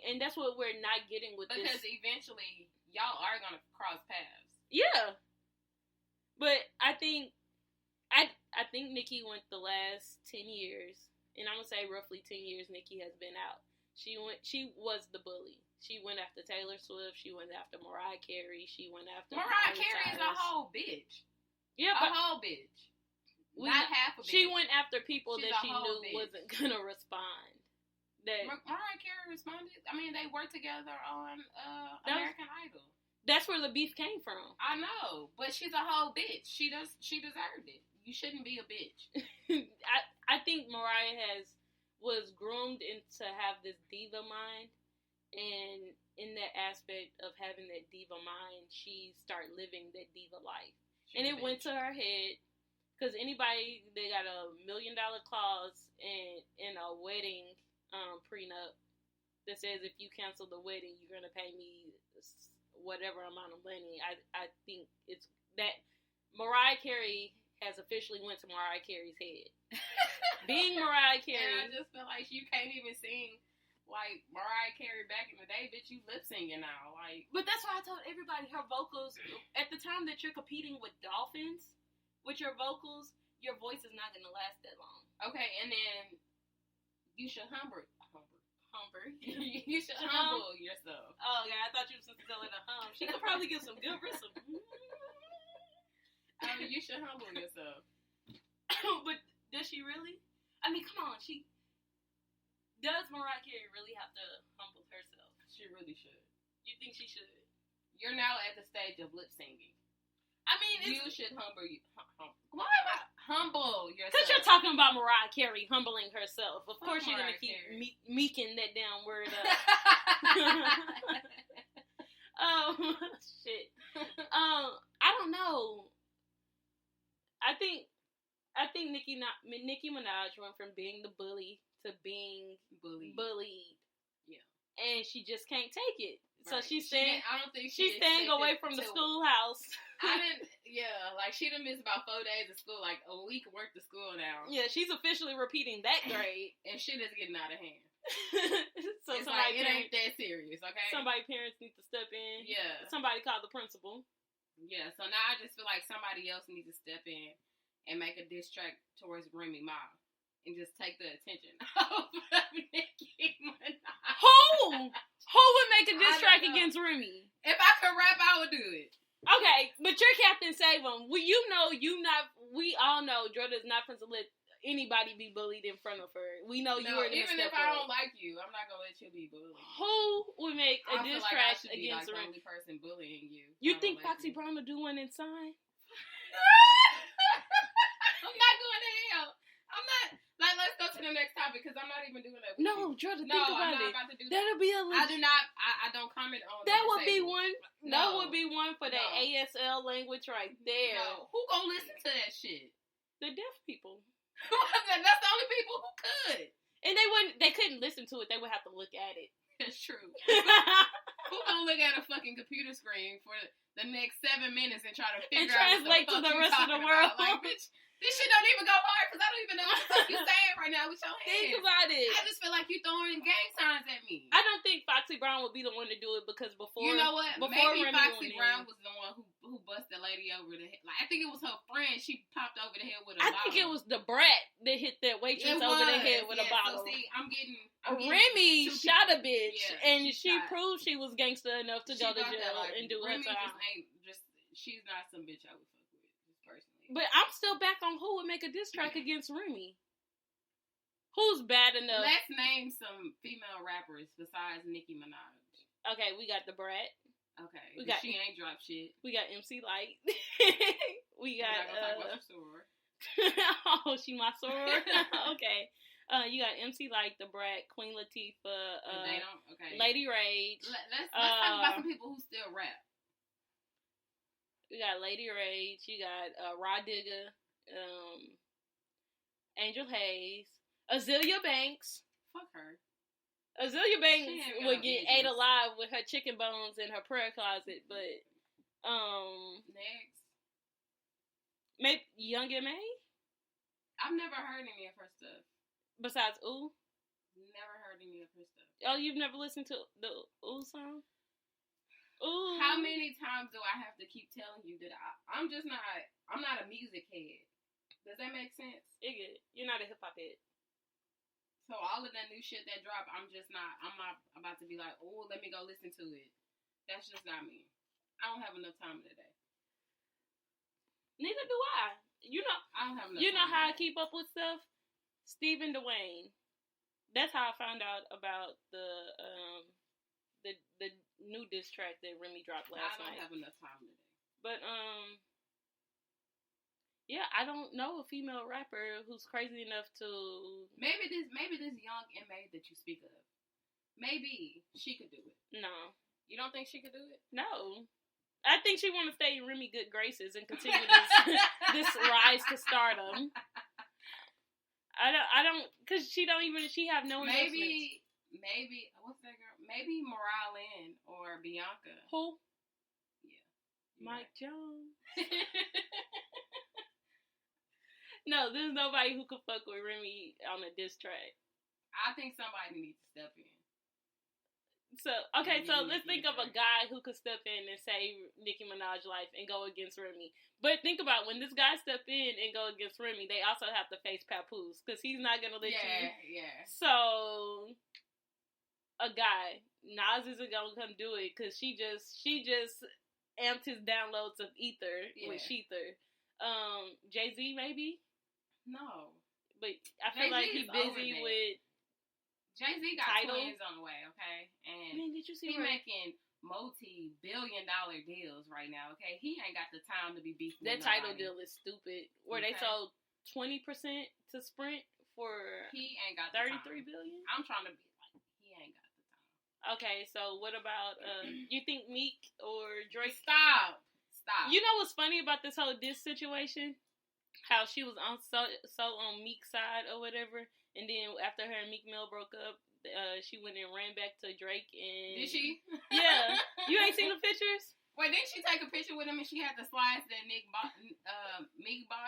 And that's what we're not getting with this. Because eventually, y'all are going to cross paths. Yeah. But I think Nicki went the last 10 years, and I'm going to say roughly 10 years Nicki has been out. She was the bully. She went after Taylor Swift. She went after Mariah Carey. She went after Mariah Carey is a whole bitch. Yeah, a whole bitch. Not half a bitch. She went after people that she knew bitch. wasn't going to respond. Mariah Carey responded. I mean, they worked together on American Idol. That's where the beef came from. I know, but she's a whole bitch. She deserved it. You shouldn't be a bitch. I think Mariah was groomed into have this diva mind, and in that aspect of having that diva mind, she started living that diva life, and it went to her head. Because anybody that got $1 million clause in a wedding prenup that says if you cancel the wedding, you're going to pay me whatever amount of money. I think it's that Mariah Carey has officially went to Mariah Carey's head. Being Mariah Carey. And I just feel like you can't even sing like Mariah Carey back in the day, bitch. You lip singing now. But that's why I told everybody her vocals, at the time that you're competing with dolphins, with your vocals, your voice is not going to last that long. Okay, and then you should humble. You should humble yourself. Oh, yeah, I thought you were supposed to tell her to hum. She could probably give some good rhythm. You should humble yourself. But does she really? I mean, come on. Does Mariah Carey really have to humble herself? She really should. You think she should? You're now at the stage of lip singing. I mean, you should humble yourself. Because you're talking about Mariah Carey humbling herself. Of course, you're going to keep meeking that damn word up. Shit. I don't know. I think Nicki Minaj went from being the bully to being bullied. Yeah. And she just can't take it. Right. So she's staying. I don't think she's staying away from the schoolhouse. She done missed about 4 days of school, like a week worth of school now. Yeah, she's officially repeating that grade. And shit is getting out of hand. So it's it ain't that serious, okay? Parents need to step in. Yeah. Somebody call the principal. Yeah, so now I just feel like somebody else needs to step in and make a diss track towards REMY V. And just take the attention off of Nicki Minaj. Who would make a diss track against Remy? If I could rap, I would do it. Okay, but you're Captain Save-'em. We all know Dretta is not going to let anybody be bullied in front of her. We know you are going to even if I don't like you, I'm not going to let you be bullied. Who would make a diss track against Remy? The only person bullying you. You think Foxy Brown will do one inside? I'm not going to hell. I'm not. Let's go to the next topic because I'm not even doing that. No, Dretta, think about I'm it. Not about to do that. That'll be a. I don't comment on. That would be one. No. That would be one for the ASL language right there. No, who gonna listen to that shit? The deaf people. That's the only people who could. And they couldn't listen to it. They would have to look at it. That's true. Who gonna look at a fucking computer screen for the next 7 minutes and try to figure out translate to the rest of the world? Like, bitch, this shit don't even go hard because I don't even know what the fuck you saying right now with your hands. Think about it. I just feel like you throwing gang signs at me. I don't think Foxy Brown would be the one to do it because before. You know what? Maybe Remy Foxy Brown was the one who busted lady over the head. Like, I think it was her friend. She popped over the head with a bottle. I think it was the brat that hit that waitress over the head with a bottle. So see, I'm getting Remy shot a bitch, and she shot. Proved she was gangster enough to go to jail and do her time. She's not some bitch I would fuck with, just personally. But I'm still back on who would make a diss track against Remy. Who's bad enough? Let's name some female rappers besides Nicki Minaj. Okay, we got the Brat. Okay, she ain't dropped shit. We got MC Light. We got talk about your soror. Oh, she my soror. Okay. You got MC Light, the Brat, Queen Latifah, they don't. Okay. Lady Rage. Let's talk about some people who still rap. We got Lady Rage. You got Rod Digger, Angel Hayes, Azealia Banks. Fuck her. Azealia Banks would get ate alive with her chicken bones in her prayer closet, but next, maybe Young M.A. I've never heard any of her stuff. Besides Ooh? Never heard any of her stuff. Oh, you've never listened to the Ooh song? Ooh. How many times do I have to keep telling you that I'm not a music head? Does that make sense? You're not a hip hop head. So all of that new shit that dropped, I'm not about to be like, oh, let me go listen to it. That's just not me. I don't have enough time in the day. Neither do I. You know, I don't have enough you know time how I keep up with stuff? Stephen Dwayne. That's how I found out about the new diss track that Remy dropped last night. I don't have enough time in the day. But yeah, I don't know a female rapper who's crazy enough to maybe this young MA that you speak of. Maybe she could do it. No. You don't think she could do it? No. I think she want to stay in Remy good graces and continue this rise to stardom. I don't, cause she have no maybe what's that girl? Maybe Mariah Lynn or Bianca. Who? Yeah. Mike Jones. No, there's nobody who could fuck with Remy on a diss track. I think somebody needs to step in. So, okay, so let's think of a guy who could step in and save Nicki Minaj's life and go against Remy. But think about when this guy step in and go against Remy, they also have to face Papoose because he's not gonna let you. Yeah. So, a guy, Nas isn't gonna come do it because she just amped his downloads of Ether with Shether. Jay-Z maybe? No, but I feel like he's busy with. Jay-Z got twins on the way, okay? And man, did you see he making multi-billion-dollar deals right now, okay? He ain't got the time to be beefing that with Tidal nobody. deal is stupid. Where they sold 20% to Sprint for he ain't got $33 billion. I'm trying to be like, he ain't got the time. Okay, so what about you think Meek or Drake? Stop. You know what's funny about this whole diss situation? How she was on so on Meek's side or whatever. And then after her and Meek Mill broke up, she went and ran back to Drake and... Did she? Yeah. You ain't seen the pictures? Wait, didn't she take a picture with him and she had the slides that Meek bought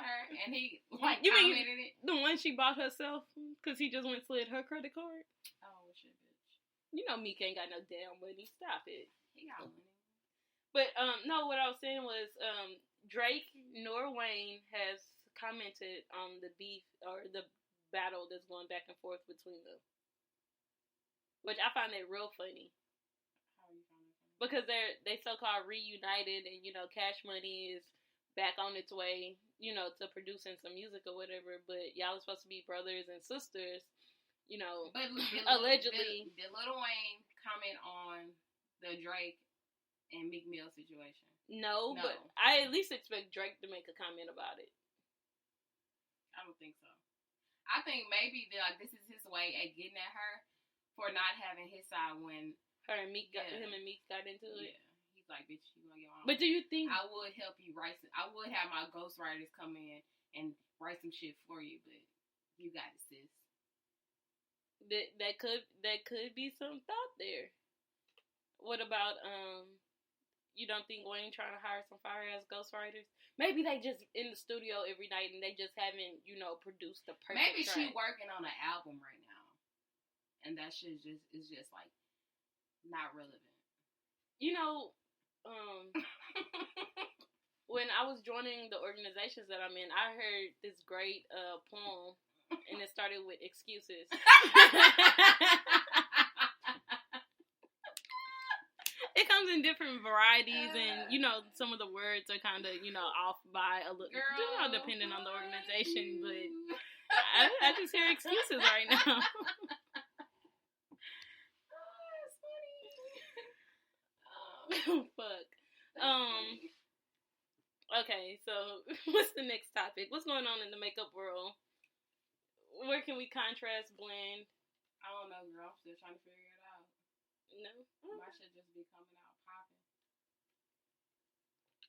her and he commented it? The one she bought herself because he just went and slid her credit card? Oh, shit, bitch. You know Meek ain't got no damn money. Stop it. He got money. But, no, what I was saying was Drake nor Wayne has commented on the beef or the battle that's going back and forth between them, which I find that real funny. How you find it funny? Because they so-called reunited, and Cash Money is back on its way, to producing some music or whatever. But y'all are supposed to be brothers and sisters, But allegedly. Did Lil Wayne comment on the Drake and Meek Mill situation? No, but I at least expect Drake to make a comment about it. I don't think so. I think maybe this is his way at getting at her for not having his side when him and Meek got into it. Yeah, he's like, bitch, you on your own. But do you think I would help you write? I would have my ghostwriters come in and write some shit for you, but you got it, sis. That could be some thought there. What about you don't think Wayne trying to hire some fire ass ghostwriters? Maybe they just in the studio every night and they just haven't, produced the perfect Maybe track. she working on an album right now, and that shit is just like not relevant. When I was joining the organizations that I'm in, I heard this great poem, and it started with excuses. It comes in different varieties, and some of the words are kind of off by a little, depending on the organization. But I just hear excuses right now. Oh, that's funny. Fuck. Okay, so what's the next topic? What's going on in the makeup world? Where can we contrast, blend? I don't know, girl. I'm still trying to figure it out. No. My shit just be coming out popping.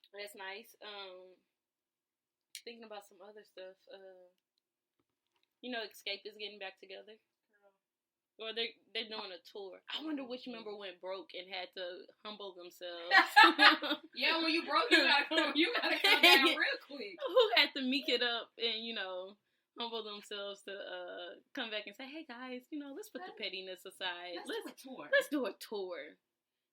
That's nice. Thinking about some other stuff. Escape is getting back together. Girl. Or they're doing a tour. I wonder which member went broke and had to humble themselves. Yeah, when you broke, you gotta come down real quick. Who had to meek it up and humble themselves to come back and say, hey guys, let's put the pettiness aside. Let's do a tour. Let's do a tour.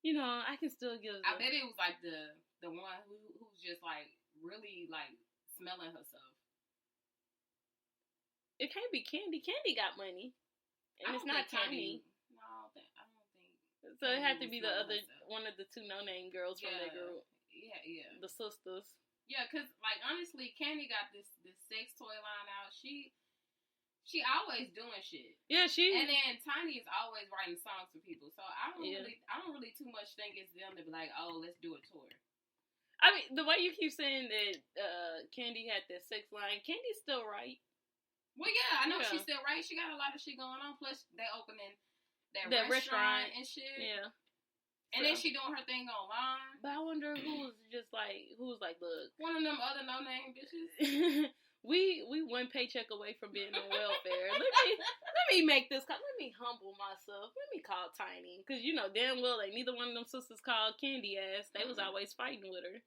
I can still give. I bet it was like the one who's just like really like smelling herself. It can't be Candy. Candy got money, and it's not Tiny. No, I don't think. So it had to be the other one of the two no-name girls from that group. Yeah. The sisters. Yeah, because, like, honestly, Candy got this sex toy line out. She always doing shit. Yeah, And then Tiny is always writing songs for people. So I don't really too much think it's them to be like, oh, let's do a tour. I mean, the way you keep saying that Candy had that sex line, Candy's still right. Well, yeah, I know she's still right. She got a lot of shit going on. Plus, they opening that restaurant and shit. Yeah. And then she doing her thing online. But I wonder who's like, look. One of them other no-name bitches. we one paycheck away from being on welfare. Let me make this call. Let me humble myself. Let me call Tiny. Because damn well like neither one of them sisters called Candy ass. They was always fighting with her.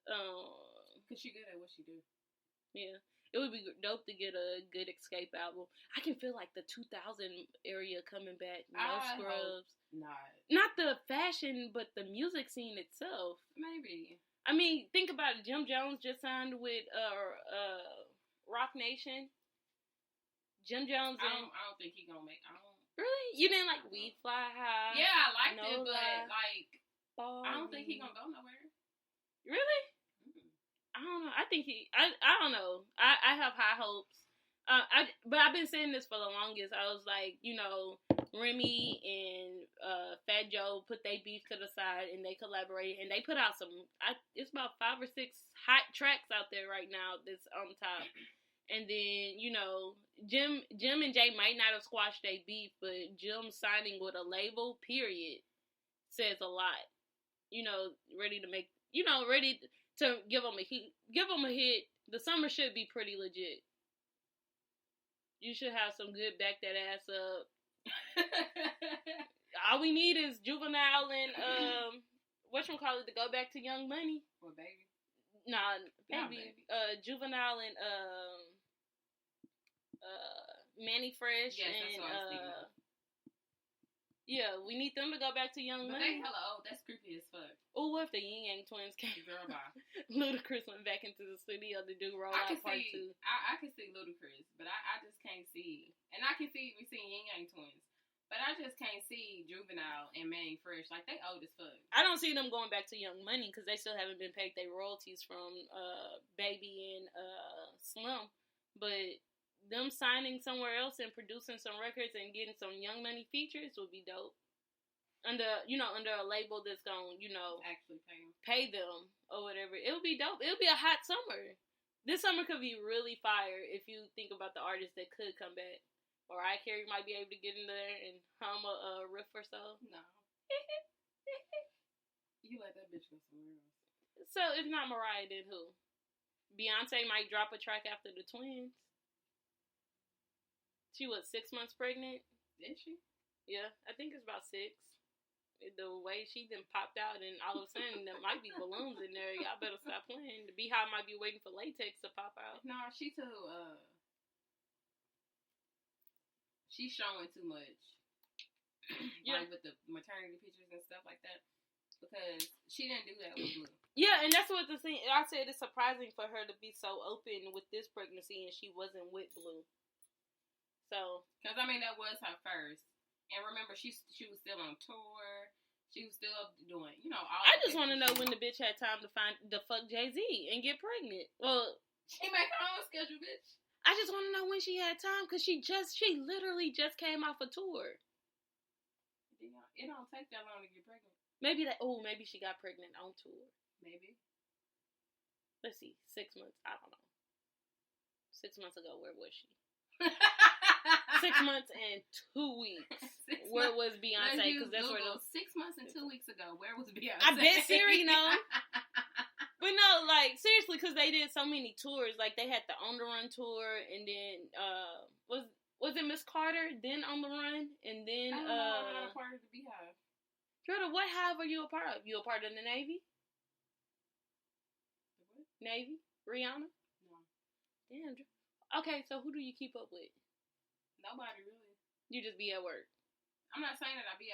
Because she good at what she do. Yeah. It would be dope to get a good Escape album. I can feel like the 2000 area coming back. No Scrubs. Not the fashion, but the music scene itself. Maybe. I mean, think about it. Jim Jones just signed with Rock Nation. Jim Jones. I don't think he gonna make. Really? You didn't like Weed Fly High? Yeah, I liked it, but like, I don't think he gonna go nowhere. Really? I don't know. I think I don't know. I have high hopes. But I've been saying this for the longest. I was like, Remy and Fat Joe put their beef to the side and they collaborated and they put out it's about 5 or 6 hot tracks out there right now that's on top. And then, Jim and Jay might not have squashed their beef, but Jim signing with a label, period, says a lot. Ready to make, ready to give them a hit. The summer should be pretty legit. You should have some good back that ass up. All we need is Juvenile and whatchamacallit to go back to Young Money. Or Baby. Nah, Baby. Juvenile and Manny Fresh and that's what I was thinking. Yeah, we need them to go back to Young Money. But they hella old. That's creepy as fuck. Oh, what if the Yin Yang Twins came? Girl, bye. Ludacris went back into the studio to do Roll Out Part 2. I can see Ludacris, but I just can't see. And I can see we seeing Yin Yang Twins. But I just can't see Juvenile and Manny Fresh. Like, they old as fuck. I don't see them going back to Young Money because they still haven't been paid their royalties from Baby and Slim. But them signing somewhere else and producing some records and getting some Young Money features would be dope. Under a label that's gonna, actually pay them or whatever. It would be dope. It would be a hot summer. This summer could be really fire if you think about the artists that could come back. Mariah Carey might be able to get in there and hum a riff or so. No. You let that bitch go somewhere else. So if not Mariah, then who? Beyonce might drop a track after the twins. She was 6 months pregnant. Did she? Yeah, I think it's about 6. The way she then popped out and all of a sudden there might be balloons in there. Y'all better stop playing. The Beehive might be waiting for latex to pop out. No, she's showing too much. Like with the maternity pictures and stuff like that. Because she didn't do that with Blue. Yeah, and that's what the thing, I said it's surprising for her to be so open with this pregnancy and she wasn't with Blue. So. Because, I mean, that was her first. And remember, she was still on tour. She was still doing, all I just want to know when the bitch had time to fuck Jay-Z and get pregnant. Well, she make her own schedule, bitch. I just want to know when she had time because she literally just came off a tour. It don't take that long to get pregnant. Maybe she got pregnant on tour. Maybe. Let's see, 6 months. I don't know. 6 months ago, where was she? 6 months and 2 weeks. Where was Beyonce? Because that's where 6 months and 2 weeks ago. Where was Beyonce? I bet Siri knows. But no, like seriously, because they did so many tours. Like they had the On the Run tour, and then was it Miss Carter? Then On the Run, and then I'm not a part of the Beehive. Dretta, what hive are you a part of? You a part of the Navy? The what? Navy? Rihanna? No. Damn. Okay, so who do you keep up with? Nobody really. You just be at work. I'm not saying that I be